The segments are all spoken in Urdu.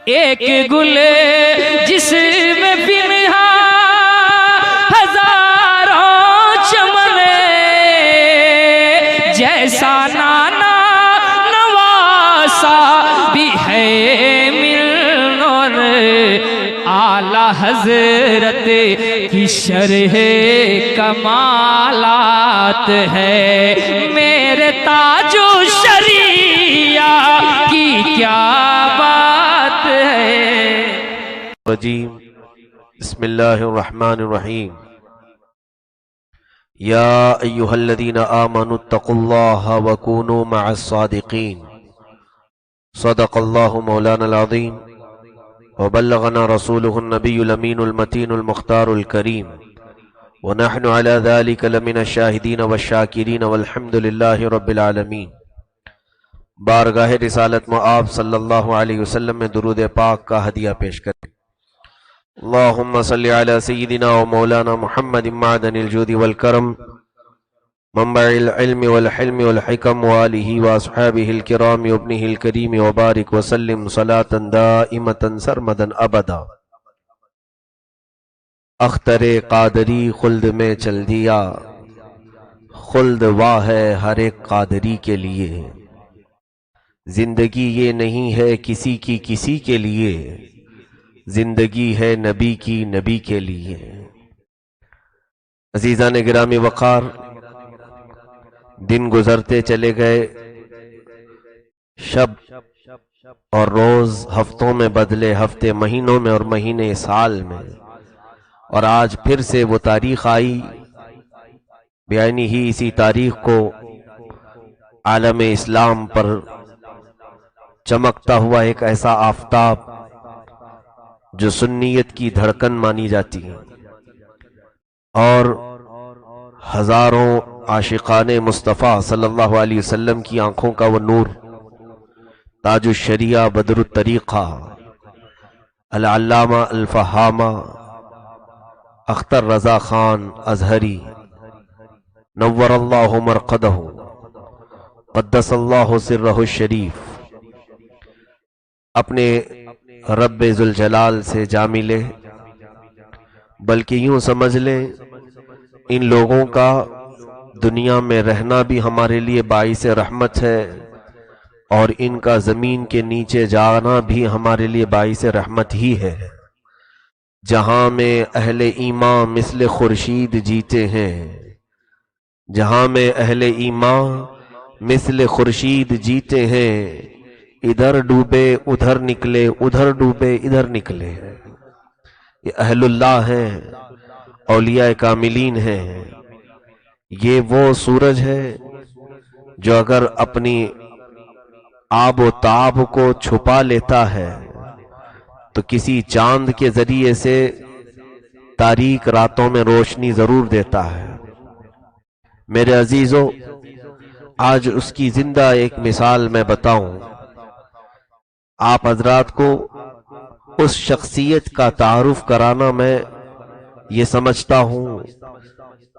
ایک گل جس میں پنہا ہزاروں چمن، جیسا نانا نواسا بھی ہے ملن، اور اعلی حضرت کی شرح کمالات ہے، میرے تاج و شریعہ کی کیا بات ہے۔ رجیم بسم اللہ الرحمن الرحیم یا ایہا الذین آمنوا اتقوا اللہ وکونوا مع الصادقین، صدق اللہ مولانا العظیم وبلغنا رسولہ النبی الامین المتین المختار الکریم، ونحن على ذلك لمن الشاہدین والشاکرین والحمد للہ رب العالمین۔ بارگاہ رسالت مآب صلی اللہ علیہ وسلم میں درود پاک کا ہدیہ پیش کریں۔ اللہم صلی علی سیدنا و مولانا محمد معدن الجود والکرم، منبع العلم والحلم والحکم، وآلہ واصحابہ الکرام وابنہ الکریم، وبارک وسلم صلاة دائمة سرمدا ابدا۔ اختر قادری خلد میں چل دیا، خلد واہ ہے ہر ایک قادری کے لیے، زندگی یہ نہیں ہے کسی کی کسی کے لیے، زندگی ہے نبی کی نبی کے لیے۔ عزیزان گرامی وقار، دن گزرتے چلے گئے، شب اور روز ہفتوں میں بدلے، ہفتے مہینوں میں اور مہینے سال میں، اور آج پھر سے وہ تاریخ آئی، بیانی ہی اسی تاریخ کو عالم اسلام پر چمکتا ہوا ایک ایسا آفتاب جو سنیت کی دھڑکن مانی جاتی ہے، اور ہزاروں عاشقان مصطفیٰ صلی اللہ علیہ وسلم کی آنکھوں کا وہ نور، تاج الشریعہ بدر الطریقہ العلامہ الفہامہ اختر رضا خان ازہری نور اللہ مرقدہ قدس اللہ سرہ الشریف، اپنے رب ذوالجلال سے جا ملے، بلکہ یوں سمجھ لیں ان لوگوں کا دنیا میں رہنا بھی ہمارے لیے باعث رحمت ہے، اور ان کا زمین کے نیچے جانا بھی ہمارے لیے باعث رحمت ہی ہے۔ جہاں میں اہل ایمان مثل خورشید جیتے ہیں، جہاں میں اہل ایمان مثل خورشید جیتے ہیں، ادھر ڈوبے ادھر نکلے، ادھر ڈوبے ادھر نکلے۔ یہ اہل اللہ ہیں، اولیاء کاملین ہیں۔ یہ وہ سورج ہے جو اگر اپنی آب و تاب کو چھپا لیتا ہے تو کسی چاند کے ذریعے سے تاریک راتوں میں روشنی ضرور دیتا ہے۔ میرے عزیزو، آج اس کی زندہ ایک مثال میں بتاؤں، آپ حضرات کو اس شخصیت کا تعارف کرانا میں یہ سمجھتا ہوں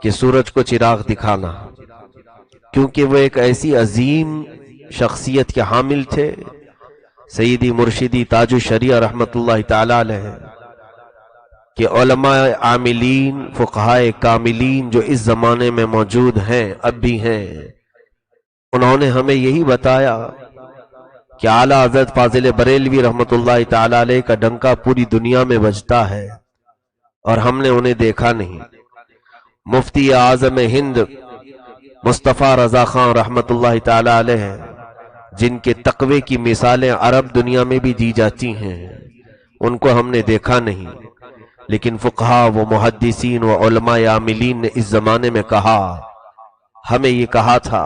کہ سورج کو چراغ دکھانا، کیونکہ وہ ایک ایسی عظیم شخصیت کے حامل تھے، سیدی مرشدی تاج الشریعہ رحمت اللہ تعالی علیہ، کہ علماء عاملین فقہائے کاملین جو اس زمانے میں موجود ہیں، اب بھی ہیں، انہوں نے ہمیں یہی بتایا کہ اعلیٰ حضرت فاضل بریلوی رحمت اللہ تعالی علیہ کا ڈنکا پوری دنیا میں بجتا ہے، اور ہم نے انہیں دیکھا نہیں۔ مفتی اعظم ہند مصطفیٰ رضا خان رحمت اللہ تعالی علیہ، جن کے تقوی کی مثالیں عرب دنیا میں بھی دی جاتی ہیں، ان کو ہم نے دیکھا نہیں، لیکن فقہاء و محدثین و علماء عاملین نے اس زمانے میں کہا، ہمیں یہ کہا تھا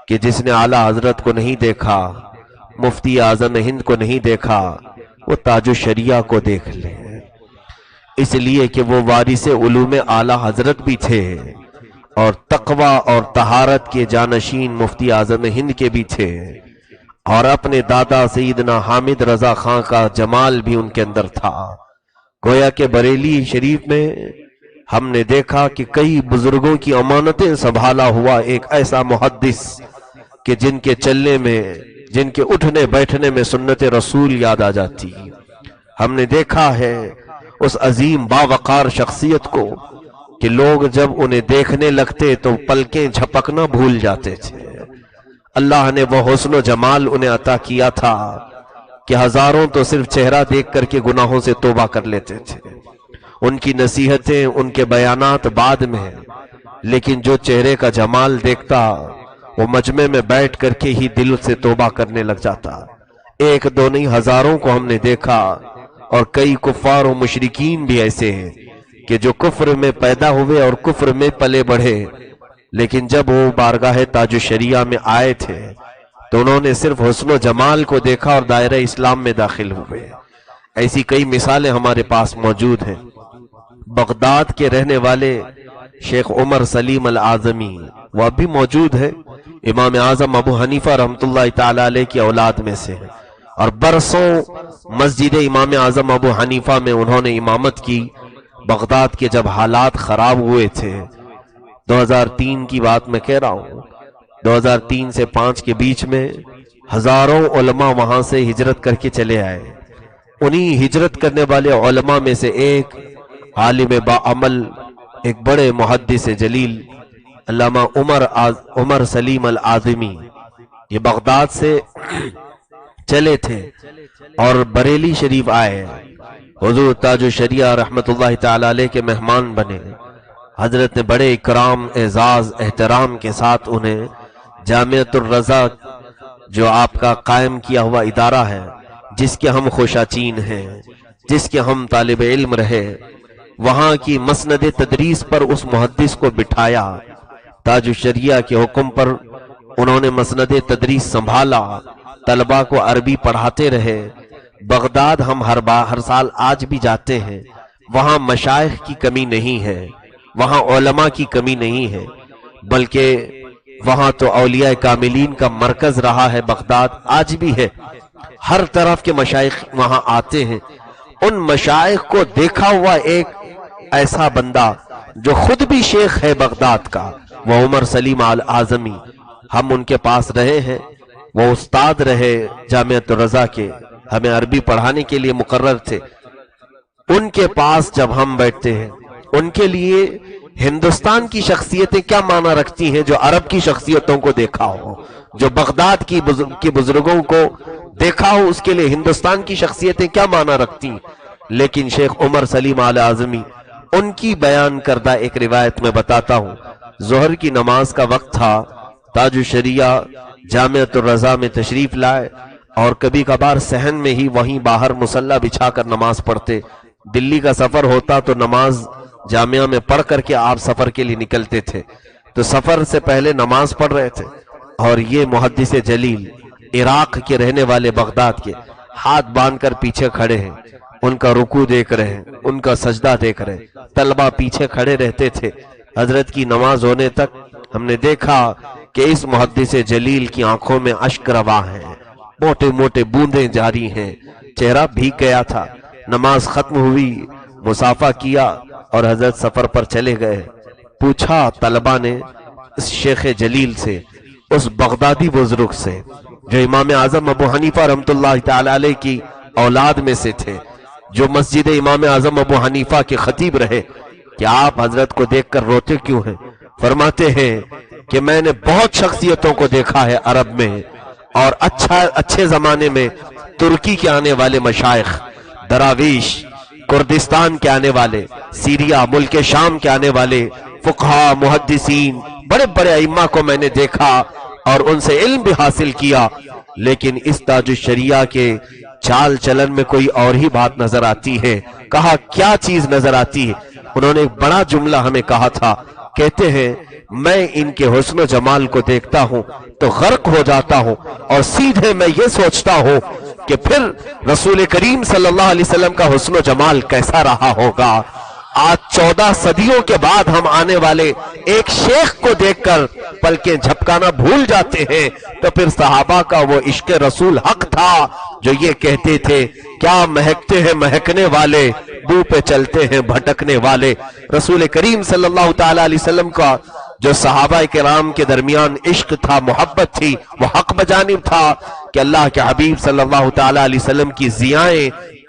کہ جس نے اعلیٰ حضرت کو نہیں دیکھا، مفتی اعظم ہند کو نہیں دیکھا، وہ تاج الشریعہ کو دیکھ لے، اس لیے کہ وہ وارث علوم اعلیٰ حضرت بھی تھے، اور تقوی اور طہارت کے جانشین مفتی اعظم ہند کے بھی تھے، اور اپنے دادا سیدنا حامد رضا خان کا جمال بھی ان کے اندر تھا۔ گویا کہ بریلی شریف میں ہم نے دیکھا کہ کئی بزرگوں کی امانتیں سنبھالا ہوا ایک ایسا محدث کہ جن کے چلنے میں، جن کے اٹھنے بیٹھنے میں سنت رسول یاد آ جاتی۔ ہم نے دیکھا ہے اس عظیم باوقار شخصیت کو کہ لوگ جب انہیں دیکھنے لگتے تو پلکیں جھپکنا بھول جاتے تھے. اللہ نے وہ حسن و جمال انہیں عطا کیا تھا کہ ہزاروں تو صرف چہرہ دیکھ کر کے گناہوں سے توبہ کر لیتے تھے. ان کی نصیحتیں، ان کے بیانات بعد میں ہیں، لیکن جو چہرے کا جمال دیکھتا وہ مجمع میں بیٹھ کر کے ہی دل سے توبہ کرنے لگ جاتا. ایک دو نہیں، ہزاروں کو ہم نے دیکھا. اور کئی کفار و مشرکین بھی ایسے ہیں کہ جو کفر میں پیدا ہوئے اور کفر میں پلے بڑھے، لیکن جب وہ بارگاہ تاج الشریعہ میں آئے تھے تو انہوں نے صرف حسن و جمال کو دیکھا اور دائرہ اسلام میں داخل ہوئے. ایسی کئی مثالیں ہمارے پاس موجود ہیں. بغداد کے رہنے والے شیخ عمر سلیم الاعظمی وہ اب بھی موجود ہے. امام اعظم ابو حنیفہ رحمۃ اللہ تعالی علیہ کی اولاد میں سے ہیں، اور برسوں مسجد امام اعظم ابو حنیفہ میں انہوں نے امامت کی. بغداد کے جب حالات خراب ہوئے تھے، 2003 کی بات میں کہہ رہا ہوں، 2003 سے 5 کے بیچ میں ہزاروں علماء وہاں سے ہجرت کر کے چلے آئے. انہی ہجرت کرنے والے علماء میں سے ایک عالم باعمل، ایک بڑے محدث جلیل علامہ عمر سلیم الاعظمی، یہ بغداد سے چلے تھے اور بریلی شریف آئے. حضور تاج الشریعہ رحمت اللہ تعالی علیہ کے مہمان بنے. حضرت نے بڑے اکرام، اعزاز، احترام کے ساتھ انہیں جامعۃ الرضا، جو آپ کا قائم کیا ہوا ادارہ ہے، جس کے ہم خوشاچین ہیں، جس کے ہم طالب علم رہے، وہاں کی مسند تدریس پر اس محدث کو بٹھایا. تاج الشریعہ کے حکم پر انہوں نے مسند تدریس سنبھالا، طلبہ کو عربی پڑھاتے رہے. بغداد ہم ہر سال آج بھی جاتے ہیں، وہاں مشائخ کی کمی نہیں ہے، وہاں علماء کی کمی نہیں ہے، بلکہ وہاں تو اولیاء کاملین کا مرکز رہا ہے. بغداد آج بھی ہے، ہر طرف کے مشائخ وہاں آتے ہیں. ان مشائخ کو دیکھا ہوا ایک ایسا بندہ جو خود بھی شیخ ہے بغداد کا، وہ عمر سلیم الاعظمی. ہم ان کے پاس رہے ہیں، وہ استاد رہے جامعۃ الرضا کے، ہمیں عربی پڑھانے کے لیے مقرر تھے. ان کے پاس جب ہم بیٹھتے ہیں، ان کے لیے ہندوستان کی شخصیتیں کیا معنی رکھتی ہیں جو عرب کی شخصیتوں کو دیکھا ہو، جو بغداد کی بزرگوں کو دیکھا ہو، اس کے لیے ہندوستان کی شخصیتیں کیا معنی رکھتی ہیں. لیکن شیخ عمر سلیم الاعظمی، ان کی بیان کردہ ایک روایت میں بتاتا ہوں. ظہر کی نماز کا وقت تھا، تاج الشریعہ جامعۃ الرضا میں تشریف لائے اور کبھی کبھار صحن میں ہی وہیں باہر مصلی بچھا کر نماز پڑھتے. دلی کا سفر ہوتا تو نماز جامعہ میں پڑھ کر کے آپ سفر کے لیے نکلتے تھے. تو سفر سے پہلے نماز پڑھ رہے تھے اور یہ محدث جلیل عراق کے رہنے والے بغداد کے ہاتھ باندھ کر پیچھے کھڑے ہیں، ان کا رکوع دیکھ رہے ہیں، ان کا سجدہ دیکھ رہے ہیں. طلبہ پیچھے کھڑے رہتے تھے. حضرت کی نماز ہونے تک ہم نے دیکھا کہ اس محدث جلیل کی آنکھوں میں اشک رواں ہیں، موٹے موٹے بوندیں جاری ہیں، چہرہ بھیگ گیا تھا. نماز ختم ہوئی، مصافحہ کیا اور حضرت سفر پر چلے گئے. پوچھا طلبہ نے اس شیخ جلیل سے، اس بغدادی بزرگ سے جو امام اعظم ابو حنیفہ رحمۃ اللہ تعالی علیہ کی اولاد میں سے تھے، جو مسجد امام اعظم ابو حنیفہ کے خطیب رہے، کہ آپ حضرت کو دیکھ کر روتے کیوں ہیں؟ فرماتے ہیں کہ میں نے بہت شخصیتوں کو دیکھا ہے عرب میں، اور اچھے زمانے میں ترکی کے آنے والے مشائخ، دراویش، کردستان کے آنے والے، سیریا ملک شام کے آنے والے فقہا، محدثین، بڑے بڑے ائمہ کو میں نے دیکھا اور ان سے علم بھی حاصل کیا. لیکن اس تاج الشریعہ کے چال چلن میں کوئی اور ہی بات نظر آتی ہے. کہا کیا چیز نظر آتی ہے؟ انہوں نے ایک بڑا جملہ ہمیں کہا تھا. کہتے ہیں میں ان کے حسن و جمال کو دیکھتا ہوں تو غرق ہو جاتا ہوں، اور سیدھے میں یہ سوچتا ہوں کہ پھر رسول کریم صلی اللہ علیہ وسلم کا حسن و جمال کیسا رہا ہوگا. آج 14 صدیوں کے بعد ہم آنے والے ایک شیخ کو دیکھ کر پلکیں جھپکانا بھول جاتے ہیں، تو پھر صحابہ کا وہ عشق رسول حق تھا جو یہ کہتے تھے کیا مہکتے ہیں مہکنے والے، بو پہ چلتے ہیں بھٹکنے والے. رسول کریم صلی اللہ تعالی علیہ وسلم کا جو صحابہ کرام کے درمیان عشق تھا، محبت تھی، وہ حق بجانب تھا کہ اللہ کے حبیب صلی اللہ تعالی علیہ وسلم کی ضیائیں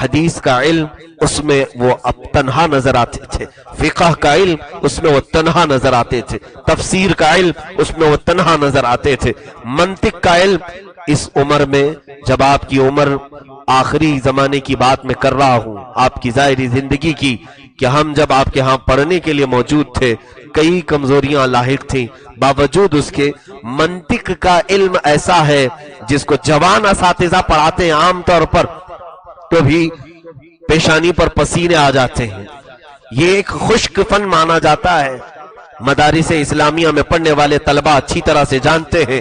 حدیث کا علم اس میں وہ اب تنہا نظر آتے تھے، فقہ کا علم اس میں وہ تنہا نظر آتے تھے، تفسیر کا علم اس میں وہ تنہا نظر آتے تھے، منطق کا علم اس عمر میں، جب آپ کی عمر آخری زمانے کی بات میں کر رہا ہوں، آپ کی ظاہری زندگی کی، کہ ہم جب آپ کے ہاں پڑھنے کے لیے موجود تھے کئی کمزوریاں لاحق تھیں، باوجود اس کے منطق کا علم ایسا ہے جس کو جوان اساتذہ پڑھاتے ہیں عام طور پر تو بھی پیشانی پر پسینے آ جاتے ہیں، یہ ایک خشک فن مانا جاتا ہے۔ مدارس اسلامیہ میں پڑھنے والے طلبہ اچھی طرح سے جانتے ہیں،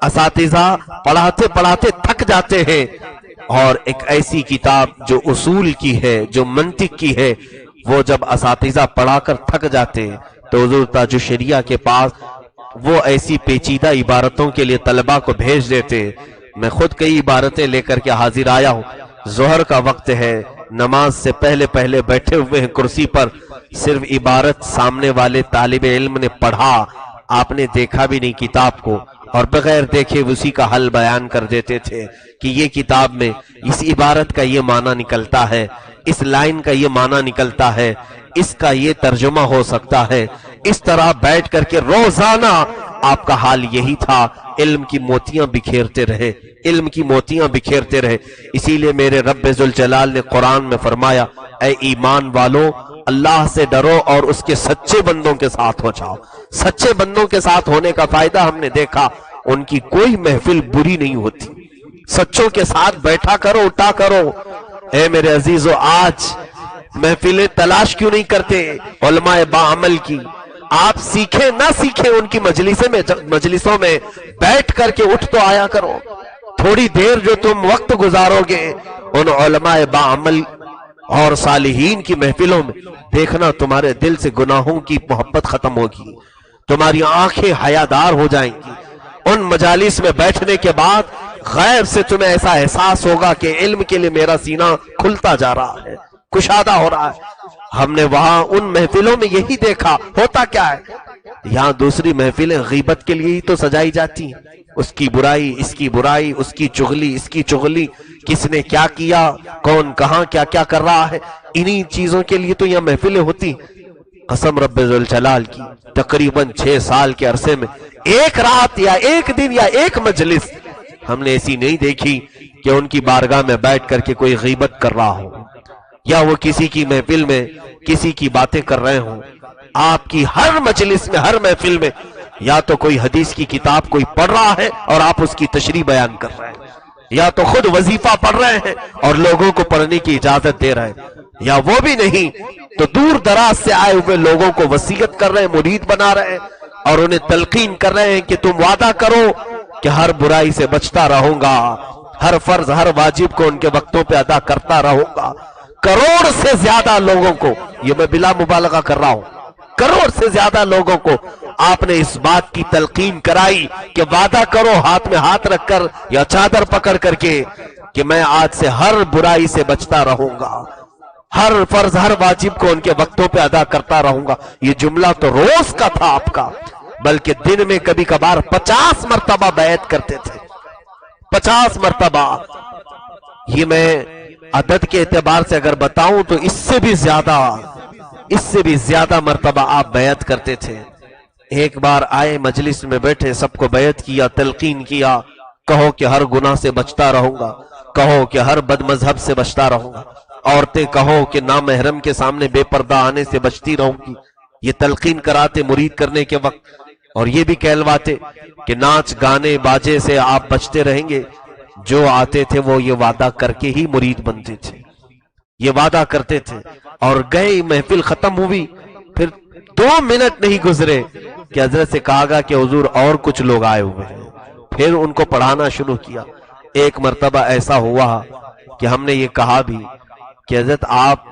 اساتذہ پڑھاتے پڑھاتے تھک جاتے ہیں، اور ایک ایسی کتاب جو اصول کی ہے، جو منطق کی ہے، وہ جب اساتذہ پڑھا کر تھک جاتے ہیں تو حضور تاج الشریعہ کے پاس وہ ایسی پیچیدہ عبارتوں کے لیے طلبہ کو بھیج دیتے ہیں۔ میں خود کئی عبارتیں لے کر کے حاضر آیا ہوں، ظہر کا وقت ہے، نماز سے پہلے پہلے بیٹھے ہوئے ہیں کرسی پر، صرف عبارت سامنے والے طالب علم نے پڑھا، آپ نے دیکھا بھی نہیں کتاب کو، اور بغیر دیکھے اسی کا حل بیان کر دیتے تھے کہ یہ کتاب میں اس عبارت کا یہ معنی نکلتا ہے، اس لائن کا یہ معنی نکلتا ہے، اس کا یہ ترجمہ ہو سکتا ہے۔ اس طرح بیٹھ کر کے روزانہ آپ کا حال یہی تھا، علم کی موتیاں بکھیرتے رہے، علم کی موتیاں بکھیرتے رہے۔ اسی لیے میرے رب ذوالجلال نے قرآن میں فرمایا، اے ایمان والو اللہ سے ڈرو اور اس کے سچے بندوں کے ساتھ ہو جاؤ۔ سچے بندوں کے ساتھ ہونے کا فائدہ ہم نے دیکھا، ان کی کوئی محفل بری نہیں ہوتی، سچوں کے ساتھ بیٹھا کرو، اٹھا کرو۔ اے میرے عزیزو، آج محفلیں تلاش کیوں نہیں کرتے علماء باعمل کی؟ آپ سیکھیں نہ سیکھیں ان کی مجلسوں میں بیٹھ کر کے اٹھ تو آیا کرو۔ تھوڑی دیر جو تم وقت گزارو گے ان علماء باعمل اور صالحین کی محفلوں میں، دیکھنا تمہارے دل سے گناہوں کی محبت ختم ہوگی، تمہاری آنکھیں حیادار ہو جائیں گی۔ ان مجالس میں بیٹھنے کے بعد غیب سے تمہیں ایسا احساس ہوگا کہ علم کے لیے میرا سینہ کھلتا جا رہا ہے، کشادہ ہو رہا ہے۔ ہم نے وہاں ان محفلوں میں یہی دیکھا، ہوتا کیا ہے، یہاں دوسری محفلیں غیبت کے لیے ہی تو سجائی جاتی ہیں، اس کی برائی، اس کی برائی، اس کی چغلی، اس کی چغلی، کس نے کیا کیا، کون کہاں کیا کیا کر رہا ہے، انہی چیزوں کے لیے تو یہ محفلیں ہوتی۔ قسم رب ذوالجلال کی، تقریباً 6 سال کے عرصے میں ایک رات یا ایک دن یا ایک مجلس ہم نے ایسی نہیں دیکھی کہ ان کی بارگاہ میں بیٹھ کر کے کوئی غیبت کر رہا ہو یا وہ کسی کی محفل میں کسی کی باتیں کر رہے ہوں۔ آپ کی ہر مجلس میں، ہر محفل میں یا تو کوئی حدیث کی کتاب کوئی پڑھ رہا ہے اور آپ اس کی تشریح بیان کر رہے ہیں، یا تو خود وظیفہ پڑھ رہے ہیں اور لوگوں کو پڑھنے کی اجازت دے رہے ہیں، یا وہ بھی نہیں تو دور دراز سے آئے ہوئے لوگوں کو وصیت کر رہے ہیں، مرید بنا رہے ہیں اور انہیں تلقین کر رہے ہیں کہ تم وعدہ کرو کہ ہر برائی سے بچتا رہوں گا، ہر فرض ہر واجب کو ان کے وقتوں پہ ادا کرتا رہوں گا۔ کروڑ سے زیادہ لوگوں کو، یہ میں بلا مبالغہ کر رہا ہوں، کروڑ سے زیادہ لوگوں کو آپ نے اس بات کی تلقین کرائی کہ وعدہ کرو ہاتھ میں ہاتھ رکھ کر یا چادر پکڑ کر کے کہ میں آج سے ہر برائی سے بچتا رہوں گا، ہر فرض ہر واجب کو ان کے وقتوں پہ ادا کرتا رہوں گا۔ یہ جملہ تو روز کا تھا آپ کا، بلکہ دن میں کبھی کبھار 50 مرتبہ بیعت کرتے تھے، 50 مرتبہ۔ یہ میں عدد کے اعتبار سے اگر بتاؤں تو اس سے بھی زیادہ مرتبہ آپ بیعت کرتے تھے۔ ایک بار آئے مجلس میں بیٹھے، سب کو بیعت کیا، تلقین کیا، کہو کہ ہر گناہ سے بچتا رہوں گا، کہو کہ ہر بد مذہب سے بچتا رہوں گا، عورتیں کہو کہ نامحرم کے سامنے بے پردہ آنے سے بچتی رہوں گی۔ یہ تلقین کراتے مرید کرنے کے وقت، اور یہ بھی کہلواتے کہ ناچ گانے باجے سے آپ بچتے رہیں گے۔ جو آتے تھے وہ یہ وعدہ کر کے ہی مرید بنتے تھے، یہ وعدہ کرتے تھے، اور گئے محفل ختم ہوئی، پھر 2 منٹ نہیں گزرے کہ حضرت سے کہا گا کہ حضور اور کچھ لوگ آئے ہوئے ہیں، پھر ان کو پڑھانا شروع کیا۔ ایک مرتبہ ایسا ہوا کہ ہم نے یہ کہا بھی کہ حضرت آپ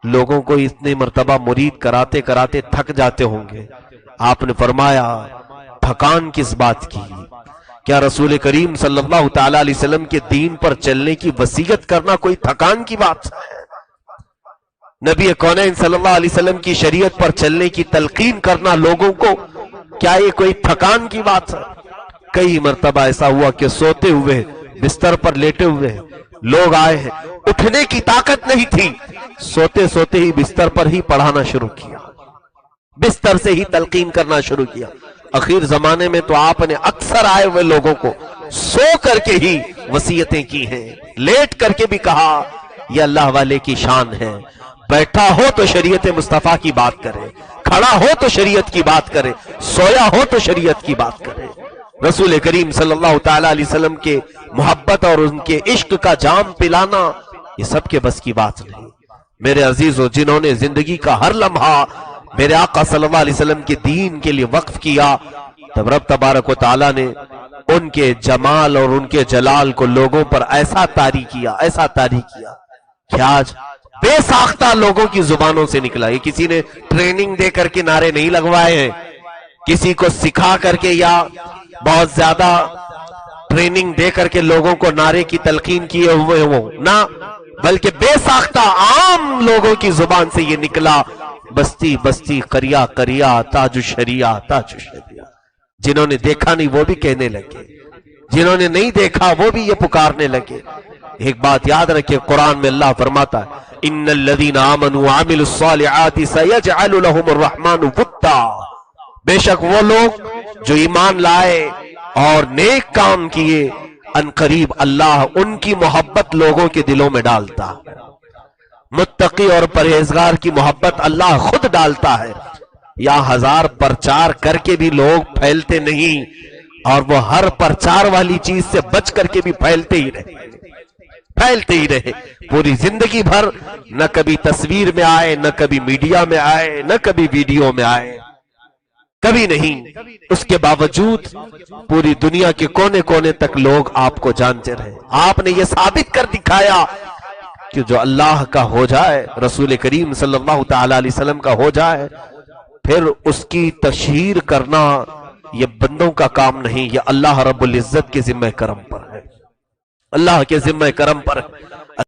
لوگوں کو اتنے مرتبہ مرید کراتے کراتے تھک جاتے ہوں گے۔ آپ نے فرمایا تھکان کس بات کی؟ کیا رسول کریم صلی اللہ تعالی علیہ وسلم کے دین پر چلنے کی وصیت کرنا کوئی تھکان کی بات ہے؟ نبی کونین صلی اللہ علیہ وسلم کی شریعت پر چلنے کی تلقین کرنا لوگوں کو، کیا یہ کوئی تھکان کی بات ہے؟ کئی مرتبہ ایسا ہوا کہ سوتے ہوئے، بستر پر لیٹے ہوئے، لوگ آئے ہیں، اٹھنے کی طاقت نہیں تھی، سوتے سوتے ہی بستر پر ہی پڑھانا شروع کیا، بستر سے ہی تلقین کرنا شروع کیا۔ اخیر زمانے میں تو آپ نے اکثر آئے ہوئے لوگوں کو سو کر کے ہی وصیتیں کی ہیں، لیٹ کر کے بھی کہا یہ اللہ والے کی شان ہے، بیٹھا ہو تو شریعت مصطفیٰ کی بات کرے، کھڑا ہو تو شریعت کی بات کرے، سویا ہو تو شریعت کی بات کرے۔ رسول کریم صلی اللہ تعالی علیہ وسلم کے محبت اور ان کے عشق کا جام پلانا یہ سب کے بس کی بات نہیں۔ میرے عزیزو، جنہوں نے زندگی کا ہر لمحہ میرے آقا صلی اللہ علیہ وسلم کے دین کے لیے وقف کیا، تب رب تبارک و تعالی نے ان کے جمال اور ان کے جلال کو لوگوں پر ایسا طاری کیا، ایسا طاری کیا کہ آج بے ساختہ لوگوں کی زبانوں سے نکلا۔ یہ کسی نے ٹریننگ دے کر کے نعرے نہیں لگوائے ہیں، کسی کو سکھا کر کے یا بہت زیادہ ٹریننگ دے کر کے لوگوں کو نعرے کی تلقین کیے ہوئے ہوں نہ، بلکہ بے ساختہ عام لوگوں کی زبان سے یہ نکلا، بستی بستی قریہ قریہ تاج الشریعہ تاج الشریعہ۔ جنہوں نے دیکھا نہیں وہ بھی کہنے لگے، جنہوں نے نہیں دیکھا وہ بھی یہ پکارنے لگے۔ ایک بات یاد رکھے، قرآن میں اللہ فرماتا ہے ان الذین آمنوا وعملوا الصالحات سیجعل لهم الرحمن ودا، بے شک وہ لوگ جو ایمان لائے اور نیک کام کیے، ان قریب اللہ ان کی محبت لوگوں کے دلوں میں ڈالتا ہے۔ متقی اور پرہیزگار کی محبت اللہ خود ڈالتا ہے۔ یا ہزار پرچار کر کے بھی لوگ پھیلتے نہیں، اور وہ ہر پرچار والی چیز سے بچ کر کے بھی پھیلتے ہی رہے، پھیلتے ہی رہے پوری زندگی بھر، نہ کبھی تصویر میں آئے، نہ کبھی میڈیا میں آئے، نہ کبھی ویڈیو میں آئے، کبھی نہیں۔ اس کے باوجود پوری دنیا کے کونے کونے تک لوگ آپ کو جانتے رہے۔ آپ نے یہ ثابت کر دکھایا کہ جو اللہ کا ہو جائے، رسول کریم صلی اللہ تعالی علیہ وسلم کا ہو جائے، پھر اس کی تشہیر کرنا یہ بندوں کا کام نہیں، یہ اللہ رب العزت کے ذمہ کرم پر ہے، اللہ کے ذمہ کرم پر ہے۔